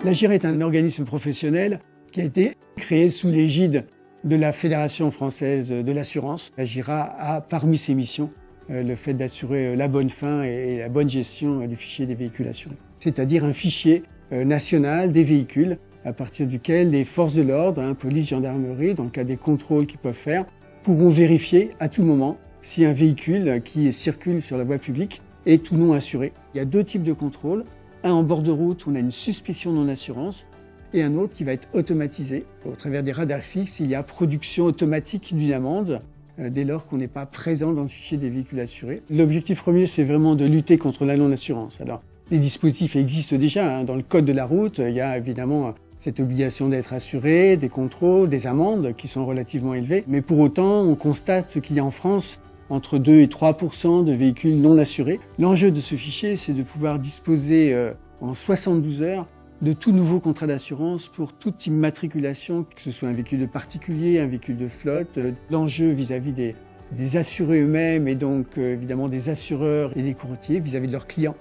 L'AGIRA est un organisme professionnel qui a été créé sous l'égide de la Fédération française de l'assurance. L'AGIRA a parmi ses missions le fait d'assurer la bonne fin et la bonne gestion du fichier des véhicules assurés. C'est-à-dire un fichier national des véhicules à partir duquel les forces de l'ordre, police, gendarmerie, dans le cas des contrôles qu'ils peuvent faire, pourront vérifier à tout moment si un véhicule qui circule sur la voie publique est ou non assuré. Il y a deux types de contrôles. Un en bord de route où on a une suspicion de non-assurance et un autre qui va être automatisé. Au travers des radars fixes, il y a production automatique d'une amende dès lors qu'on n'est pas présent dans le fichier des véhicules assurés. L'objectif premier, c'est vraiment de lutter contre la non-assurance. Alors, les dispositifs existent déjà. Dans le code de la route, il y a évidemment cette obligation d'être assuré, des contrôles, des amendes qui sont relativement élevées. Mais pour autant, on constate qu'il y a en France entre 2 et 3% de véhicules non assurés. L'enjeu de ce fichier, c'est de pouvoir disposer en 72 heures de tout nouveau contrat d'assurance pour toute immatriculation, que ce soit un véhicule de particulier, un véhicule de flotte. L'enjeu vis-à-vis des assurés eux-mêmes et donc évidemment des assureurs et des courtiers vis-à-vis de leurs clients,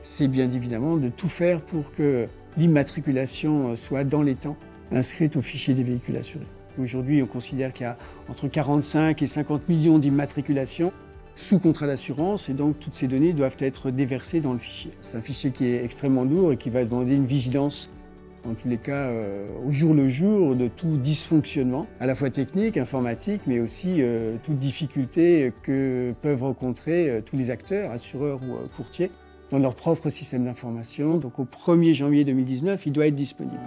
c'est bien évidemment de tout faire pour que l'immatriculation soit dans les temps inscrite au fichier des véhicules assurés. Aujourd'hui, on considère qu'il y a entre 45 et 50 millions d'immatriculations sous contrat d'assurance et donc toutes ces données doivent être déversées dans le fichier. C'est un fichier qui est extrêmement lourd et qui va demander une vigilance, en tous les cas au jour le jour, de tout dysfonctionnement, à la fois technique, informatique, mais aussi toute difficulté que peuvent rencontrer tous les acteurs, assureurs ou courtiers, dans leur propre système d'information. Donc au 1er janvier 2019, il doit être disponible.